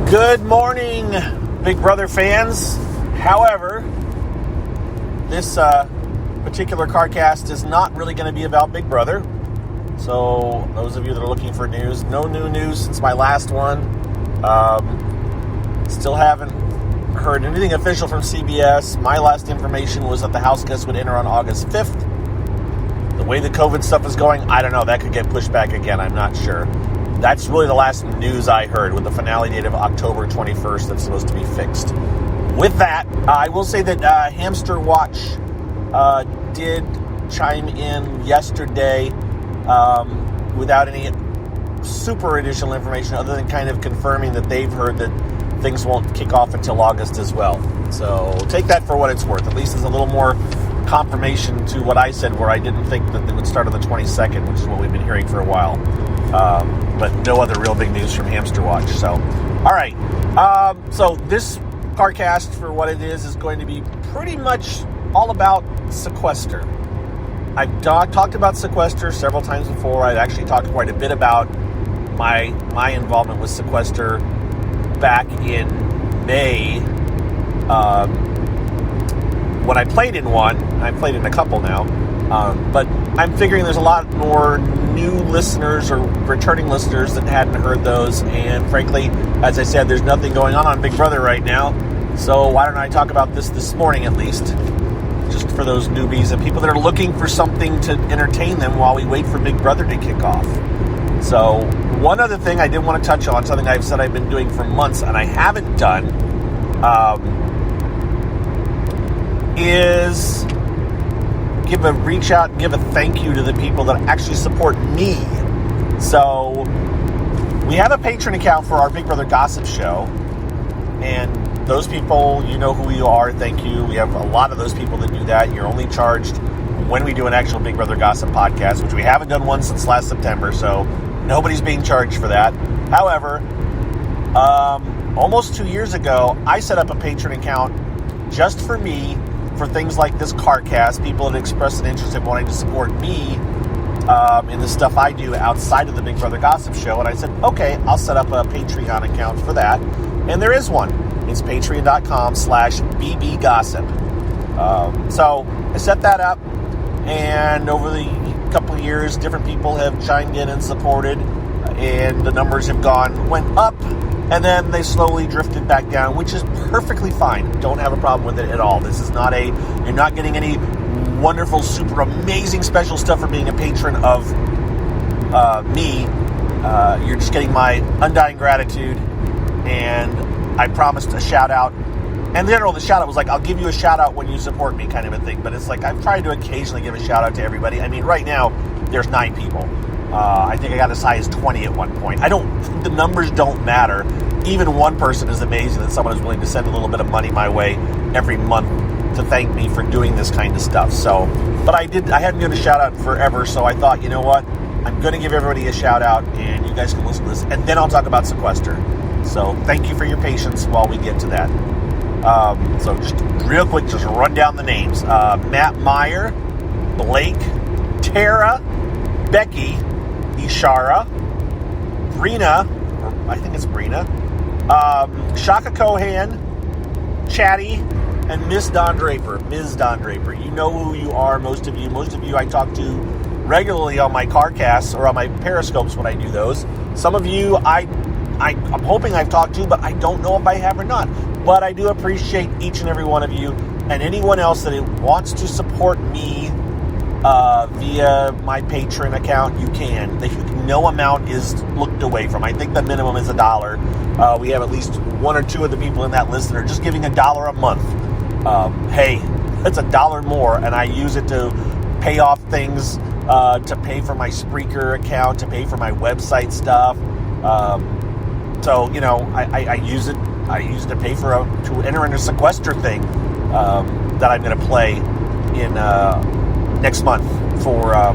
Good morning, Big Brother fans. However, this particular CarCast is not really going to be about Big Brother. So, those of you that are looking for news, no new news since my last one. Still haven't heard anything official from CBS. My last information was that the House guests would enter on August 5th. The way the COVID stuff is going, I don't know. That could get pushed back again. I'm not sure. That's really the last news I heard, with the finale date of October 21st that's supposed to be fixed. With that, I will say that Hamster Watch did chime in yesterday without any super additional information other than kind of confirming that they've heard that things won't kick off until August as well. So take that for what it's worth. At least there's a little more confirmation to what I said, where I didn't think that it would start on the 22nd, which is what we've been hearing for a while. But no other real big news from Hamster Watch. So, all right. So this CarCast, for what it is going to be pretty much all about Sequester. I've talked about Sequester several times before. I've actually talked quite a bit about my involvement with Sequester back in May. When I played in one, I played in a couple now, but I'm figuring there's a lot more new listeners or returning listeners that hadn't heard those, and frankly, as I said, there's nothing going on Big Brother right now, so why don't I talk about this morning at least, just for those newbies and people that are looking for something to entertain them while we wait for Big Brother to kick off. So, one other thing I did want to touch on, something I've said I've been doing for months and I haven't done, is reach out and give a thank you to the people that actually support me. So, we have a Patreon account for our Big Brother Gossip Show, and those people, you know who you are, thank you. We have a lot of those people that do that. You're only charged when we do an actual Big Brother Gossip podcast, which we haven't done one since last September, so nobody's being charged for that. However, almost 2 years ago, I set up a Patreon account just for me, for things like this CarCast, people that expressed an interest in wanting to support me in the stuff I do outside of the Big Brother Gossip Show. And I said, okay, I'll set up a Patreon account for that. And there is one. It's patreon.com/bbgossip. So I set that up, and over the couple of years, different people have chimed in and supported, and the numbers went up, and then they slowly drifted back down, which is perfectly fine. Don't have a problem with it at all. This is not you're not getting any wonderful, super amazing special stuff for being a patron of me. You're just getting my undying gratitude, and I promised a shout out. And the shout out was like, I'll give you a shout out when you support me, kind of a thing. But it's like, I've tried to occasionally give a shout out to everybody. I mean, right now, there's 9 people. I think I got as high as 20 at one point. The numbers don't matter. Even one person is amazing that someone is willing to send a little bit of money my way every month to thank me for doing this kind of stuff. So, but I hadn't given a shout out forever, so I thought, you know what? I'm going to give everybody a shout out, and you guys can listen to this, and then I'll talk about Sequester. So, thank you for your patience while we get to that. So, just real quick, just run down the names. Matt Meyer, Blake, Tara, Becky, Ishara, Brina, or I think it's Brina, Shaka Cohan, Chatty, and Ms. Don Draper. You know who you are, most of you. Most of you I talk to regularly on my CarCasts or on my Periscopes when I do those. Some of you I'm hoping I've talked to, but I don't know if I have or not. But I do appreciate each and every one of you, and anyone else that wants to support me via my Patreon account, you can. No amount is looked away from. I think the minimum is $1. We have at least 1 or 2 of the people in that list that are just giving $1 a month. Hey, that's $1 more, and I use it to pay off things, to pay for my Spreaker account, to pay for my website stuff. So, you know, I use it. I use it to pay to enter in a Sequester thing that I'm going to play in next month for a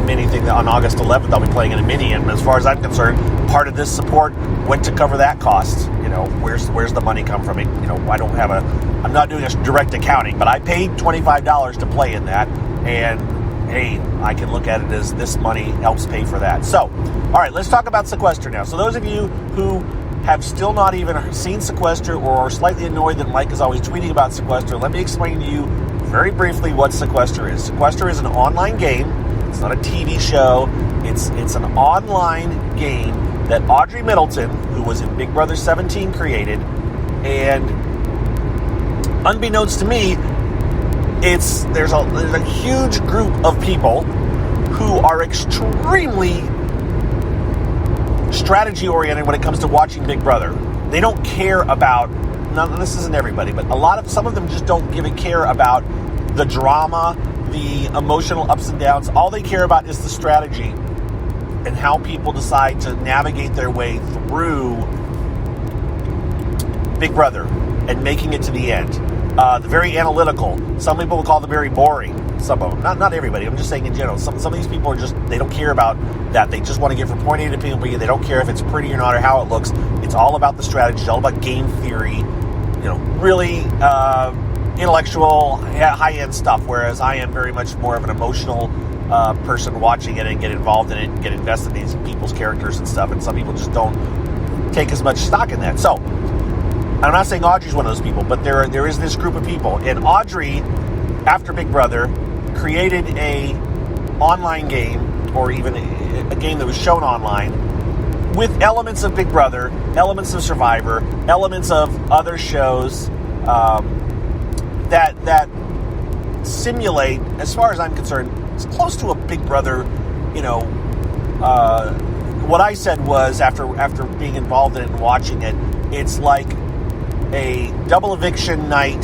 mini thing that on August 11th I'll be playing in a mini. And as far as I'm concerned, part of this support went to cover that cost. You know, where's the money come from? You know, I'm not doing a direct accounting, but I paid $25 to play in that, and hey, I can look at it as this money helps pay for that. So, all right, let's talk about Sequester now. So those of you who have still not even seen Sequester or are slightly annoyed that Mike is always tweeting about Sequester, let me explain to you very briefly what Sequester is. Sequester is an online game. It's not a TV show. It's an online game that Audrey Middleton, who was in Big Brother 17, created. And unbeknownst to me, there's a huge group of people who are extremely strategy oriented when it comes to watching Big Brother. They don't care about, now this isn't everybody, but some of them just don't give a care about the drama, the emotional ups and downs. All they care about is the strategy and how people decide to navigate their way through Big Brother and making it to the end. The very analytical. Some people will call them very boring. Some of them. Not everybody. I'm just saying in general. Some of these people they don't care about that. They just want to get from point A to point B. They don't care if it's pretty or not or how it looks. It's all about the strategy. It's all about game theory. Really intellectual, high-end stuff. Whereas I am very much more of an emotional person watching it and get involved in it and get invested in these people's characters and stuff. And some people just don't take as much stock in that. So, I'm not saying Audrey's one of those people, but there is this group of people. And Audrey, after Big Brother, created a online game, or even a game that was shown online, with elements of Big Brother, elements of Survivor, elements of other shows that simulate, as far as I'm concerned, it's close to a Big Brother. What I said was, after being involved in it and watching it, it's like a double eviction night.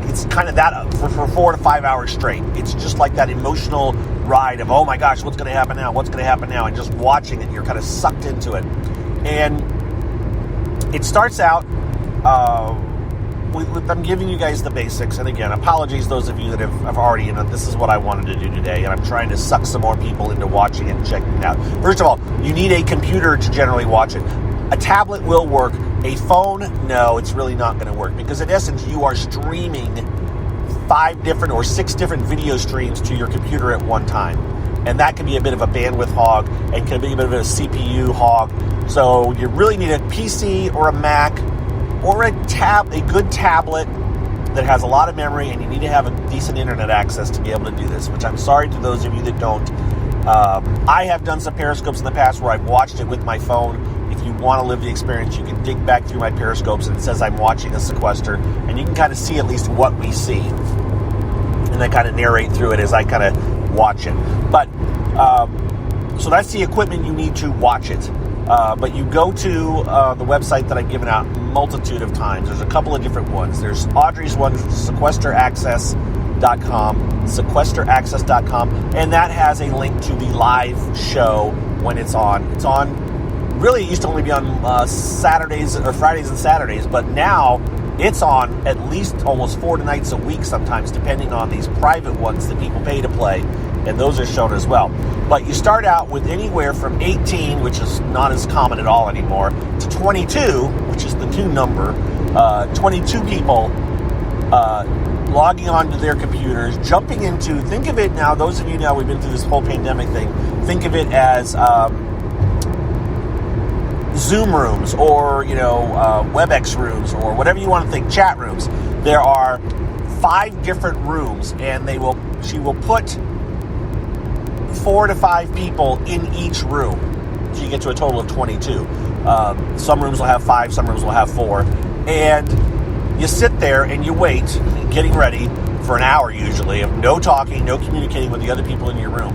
It's kind of that for 4 to 5 hours straight. It's just like that emotional ride of, oh my gosh, what's going to happen now? What's going to happen now? And just watching it, you're kind of sucked into it. And it starts out with I'm giving you guys the basics. And again, apologies those of you that have already, this is what I wanted to do today. And I'm trying to suck some more people into watching it and checking it out. First of all, you need a computer to generally watch it. A tablet will work. A phone, no, it's really not going to work. Because in essence, you are streaming 5 different or 6 different video streams to your computer at one time. And that can be a bit of a bandwidth hog and can be a bit of a CPU hog. So you really need a PC or a Mac or a good tablet that has a lot of memory, and you need to have a decent internet access to be able to do this, which I'm sorry to those of you that don't. I have done some Periscopes in the past where I've watched it with my phone. If you want to live the experience, you can dig back through my Periscopes and it says I'm watching a Sequester, and you can kind of see at least what we see. And I kind of narrate through it as I kind of watch it. But, so that's the equipment you need to watch it. But you go to the website that I've given out a multitude of times. There's a couple of different ones. There's Audrey's one, sequesteraccess.com, and that has a link to the live show when it's on. It's on, really, it used to only be on Saturdays or Fridays and Saturdays, but now it's on at least almost 4 nights a week sometimes, depending on these private ones that people pay to play, and those are shown as well. But you start out with anywhere from 18, which is not as common at all anymore, to 22, which is the new number. 22 people logging onto their computers, jumping into, think of it now, those of you now, we've been through this whole pandemic thing, think of it as Zoom rooms or, WebEx rooms or whatever you want to think, chat rooms. There are 5 different rooms, and she will put 4 to 5 people in each room. So you get to a total of 22. Some rooms will have 5, some rooms will have 4. And you sit there and you wait, getting ready for an hour usually, of no talking, no communicating with the other people in your room.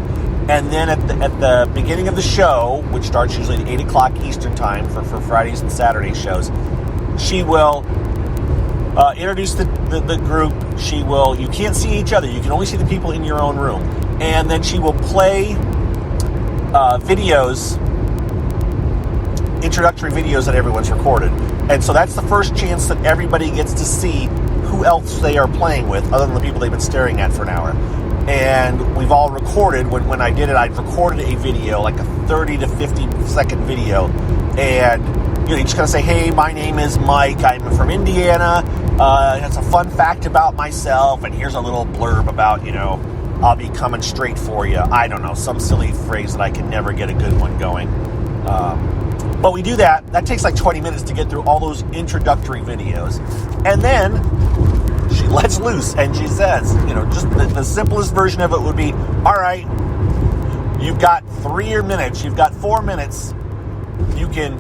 And then at the beginning of the show, which starts usually at 8 o'clock Eastern time for Fridays and Saturday shows, she will introduce the group. You can't see each other. You can only see the people in your own room. And then she will play introductory videos that everyone's recorded. And so that's the first chance that everybody gets to see who else they are playing with, other than the people they've been staring at for an hour. And we've all recorded, when I did it, I'd recorded a video, like a 30 to 50 second video. And you just kind of say, hey, my name is Mike, I'm from Indiana, It's a fun fact about myself, and here's a little blurb about, I'll be coming straight for you. I don't know, some silly phrase that I can never get a good one going. But we do that. That takes like 20 minutes to get through all those introductory videos. And then she lets loose and she says, just the simplest version of it would be, all right, you've got 3 minutes, you've got 4 minutes. You can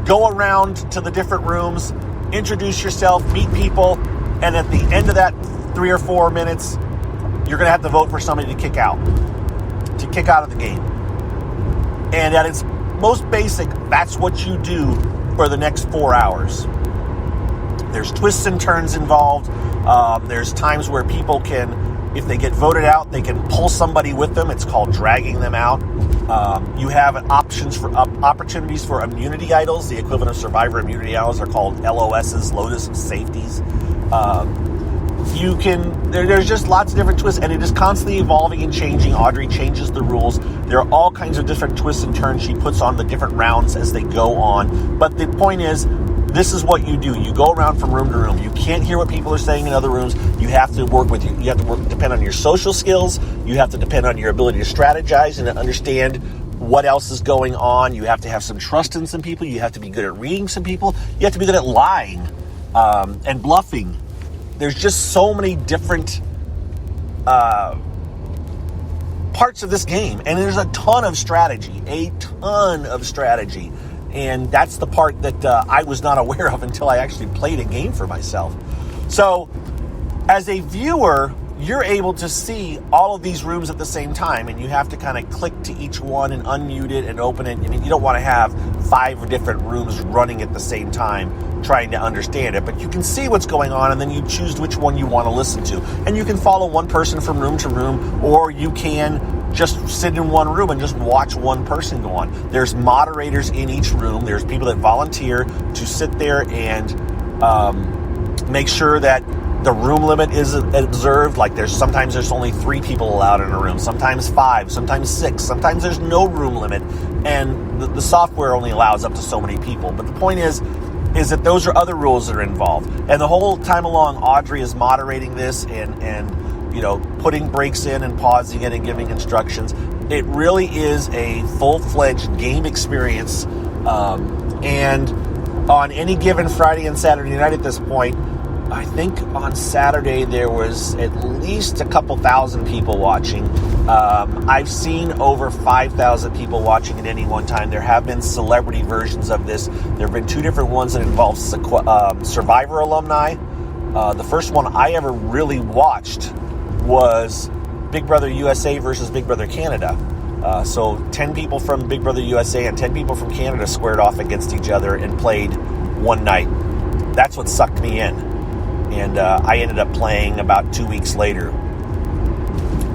go around to the different rooms, introduce yourself, meet people, and at the end of that 3 or 4 minutes, you're going to have to vote for somebody to kick out of the game. And at its most basic, that's what you do for the next 4 hours. There's twists and turns involved. There's times where people can, if they get voted out, they can pull somebody with them. It's called dragging them out. You have opportunities for immunity idols. The equivalent of survivor immunity idols are called LOSs, Lotus Safeties. There's just lots of different twists, and it is constantly evolving and changing. Audrey changes the rules. There are all kinds of different twists and turns she puts on the different rounds as they go on. But the point is, this is what you do. You go around from room to room. You can't hear what people are saying in other rooms. You have to depend on your social skills. You have to depend on your ability to strategize and to understand what else is going on. You have to have some trust in some people. You have to be good at reading some people. You have to be good at lying and bluffing. There's just so many different parts of this game, and there's a ton of strategy. And that's the part that I was not aware of until I actually played a game for myself. So, as a viewer, you're able to see all of these rooms at the same time, and you have to kind of click to each one and unmute it and open it. I mean, you don't want to have 5 different rooms running at the same time trying to understand it, but you can see what's going on, and then you choose which one you want to listen to. And you can follow one person from room to room, or you can just sit in one room and just watch one person go on. There's moderators in each room. There's people that volunteer to sit there and make sure that the room limit is observed. Like sometimes there's only 3 people allowed in a room, sometimes 5, sometimes 6, sometimes there's no room limit, and the software only allows up to so many people. But the point is that those are other rules that are involved. And the whole time along, Audrey is moderating this and putting breaks in and pausing it and giving instructions. It really is a full-fledged game experience. And on any given Friday and Saturday night at this point, I think on Saturday there was at least a couple thousand people watching. I've seen over 5,000 people watching at any one time. There have been celebrity versions of this. There have been 2 different ones that involve Survivor alumni. The first one I ever really watched was Big Brother USA versus Big Brother Canada. So 10 people from Big Brother USA and 10 people from Canada squared off against each other and played one night. That's what sucked me in. And I ended up playing about 2 weeks later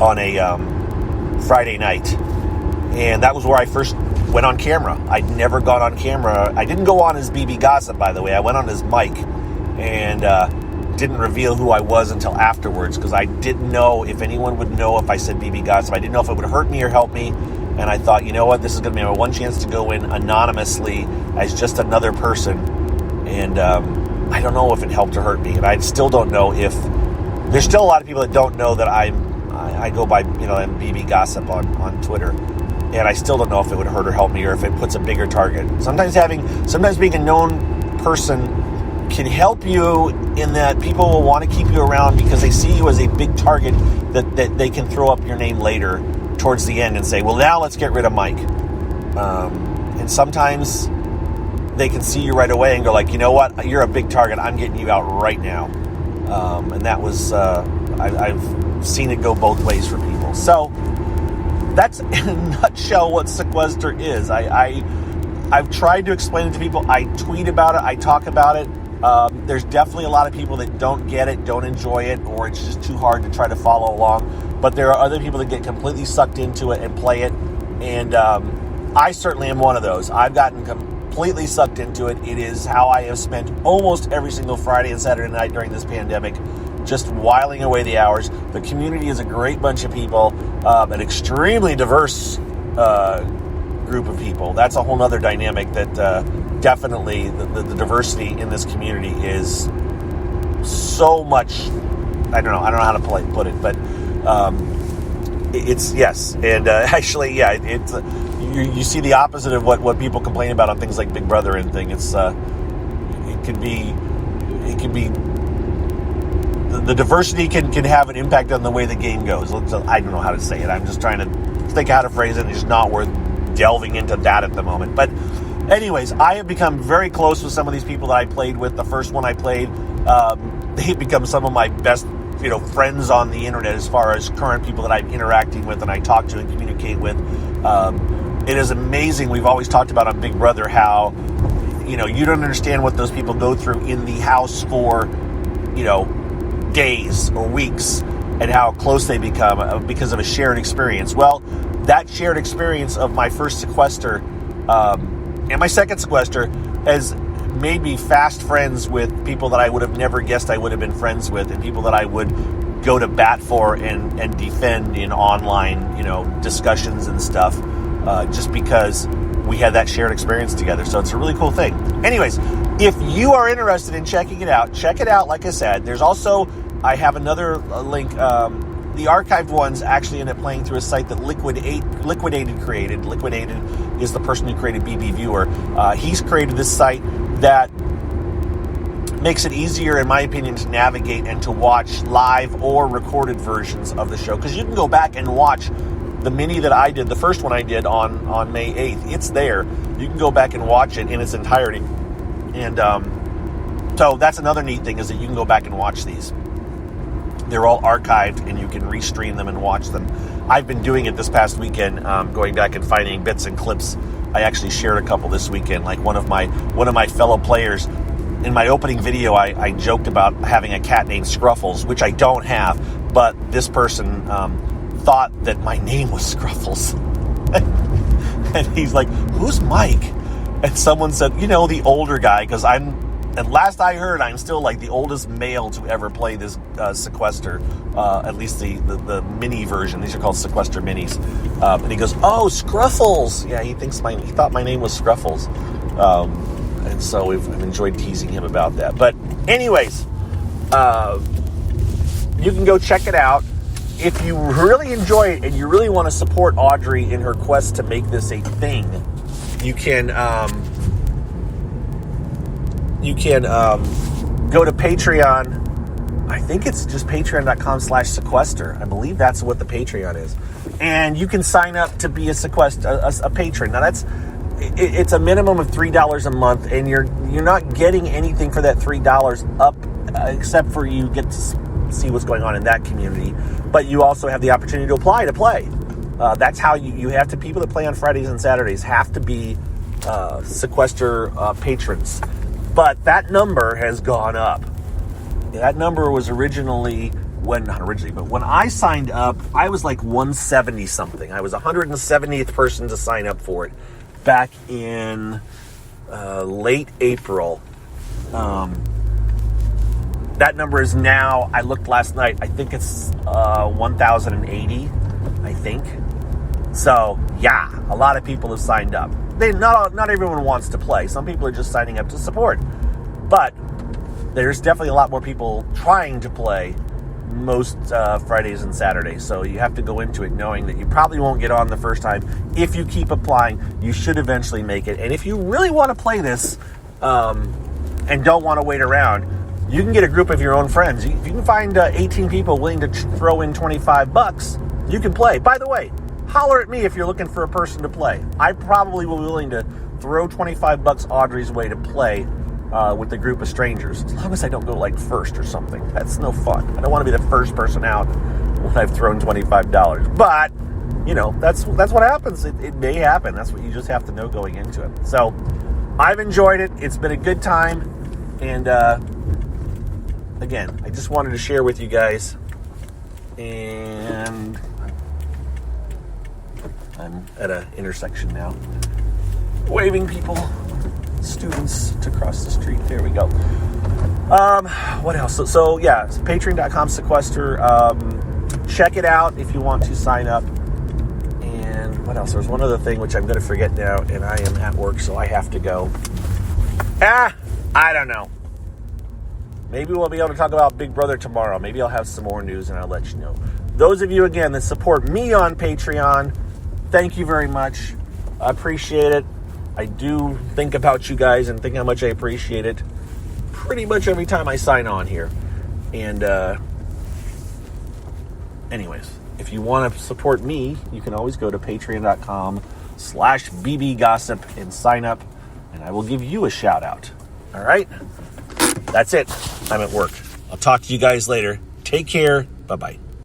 on a Friday night. And that was where I first went on camera. I'd never gone on camera. I didn't go on as BB Gossip, by the way. I went on as Mike and didn't reveal who I was until afterwards, because I didn't know if anyone would know if I said BB Gossip. I didn't know if it would hurt me or help me. And I thought, you know what, this is going to be my one chance to go in anonymously as just another person. And I don't know if it helped or hurt me. And I still don't know if... There's still a lot of people that don't know that I go by, I'm BB Gossip on Twitter. And I still don't know if it would hurt or help me, or if it puts a bigger target. Sometimes being a known person can help you in that people will want to keep you around because they see you as a big target that they can throw up your name later towards the end and say, well, now let's get rid of Mike. And sometimes they can see you right away and go like, you know what, you're a big target. I'm getting you out right now. And that was, I've seen it go both ways for people. So that's in a nutshell what Sequester is. I've tried to explain it to people. I tweet about it. I talk about it. There's definitely a lot of people that don't get it, don't enjoy it, or it's just too hard to try to follow along. But there are other people that get completely sucked into it and play it. And I certainly am one of those. I've gotten completely sucked into it. It is how I have spent almost every single Friday and Saturday night during this pandemic, just whiling away the hours. The community is a great bunch of people, an extremely diverse group of people. That's a whole other dynamic that definitely the diversity in this community is so much. I don't know how to put it, but it's yes, and actually, yeah, it's you see the opposite of what people complain about on things like Big Brother and thing. It can be the diversity can have an impact on the way the game goes. I don't know how to say it. I'm just trying to think how to phrase it. It's not worth delving into that at the moment. But anyways, I have become very close with some of these people that I played with. The first one I played, they've become some of my best, friends on the internet as far as current people that I'm interacting with and I talk to and communicate with. It is amazing. We've always talked about on Big Brother how, you don't understand what those people go through in the house for, days or weeks, and how close they become because of a shared experience. Well, that shared experience of my first sequester and my second sequester has made me fast friends with people that I would have never guessed I would have been friends with, and people that I would go to bat for and defend in online, discussions and stuff, just because we had that shared experience together. So it's a really cool thing. Anyways, if you are interested in checking it out, check it out. Like I said, there's also, I have another link. The archived ones actually end up playing through a site that Liquidated created. Liquidated is the person who created BB Viewer. He's created this site that makes it easier, in my opinion, to navigate and to watch live or recorded versions of the show. Because you can go back and watch the mini that I did, the first one I did on May 8th. It's there. You can go back and watch it in its entirety. And so that's another neat thing, is that you can go back and watch these. They're all archived, and you can restream them and watch them. I've been doing it this past weekend, going back and finding bits and clips. I actually shared a couple this weekend. Like one of my fellow players, in my opening video, I joked about having a cat named Scruffles, which I don't have, but this person thought that my name was Scruffles. And he's like, "Who's Mike?" And someone said, the older guy, because and last I heard, I'm still like the oldest male to ever play this Sequester, at least the mini version. These are called Sequester minis. And he goes, "Oh, Scruffles." Yeah, he thought my name was Scruffles. And so I've enjoyed teasing him about that. But anyways, you can go check it out. If you really enjoy it and you really want to support Audrey in her quest to make this a thing, you can go to Patreon. I think it's just patreon.com/Sequester. I believe that's what the Patreon is. And you can sign up to be a patron. Now it's a minimum of $3 a month, and you're not getting anything for that $3 up, except for you get to see what's going on in that community. But you also have the opportunity to apply to play. That's how you have to, people that play on Fridays and Saturdays have to be Sequester patrons. But that number has gone up. That number was when I signed up, I was like 170 something. I was 170th person to sign up for it back in late April. That number is now, I looked last night, I think it's 1,080, I think. So, yeah, a lot of people have signed up. Not everyone wants to play. Some people are just signing up to support. But there's definitely a lot more people trying to play most Fridays and Saturdays. So you have to go into it knowing that you probably won't get on the first time. If you keep applying, you should eventually make it. And if you really want to play this and don't want to wait around, you can get a group of your own friends. If you can find 18 people willing to throw in $25, you can play. By the way, holler at me if you're looking for a person to play. I probably will be willing to throw $25 Audrey's way to play with a group of strangers, as long as I don't go like first or something. That's no fun. I don't want to be the first person out when I've thrown $25. But that's what happens. It may happen. That's what you just have to know going into it. So I've enjoyed it. It's been a good time, and again, I just wanted to share with you guys. And I'm at an intersection now, waving people, students to cross the street. There we go. What else? So yeah, it's patreon.com/Sequester. Check it out if you want to sign up. And what else? There's one other thing which I'm going to forget now, and I am at work, so I have to go. I don't know. Maybe we'll be able to talk about Big Brother tomorrow. Maybe I'll have some more news and I'll let you know. Those of you, again, that support me on Patreon, thank you very much. I appreciate it. I do think about you guys and think how much I appreciate it pretty much every time I sign on here. And anyways, if you want to support me, you can always go to patreon.com/bbgossip and sign up, and I will give you a shout out. All right? That's it. I'm at work. I'll talk to you guys later. Take care. Bye-bye.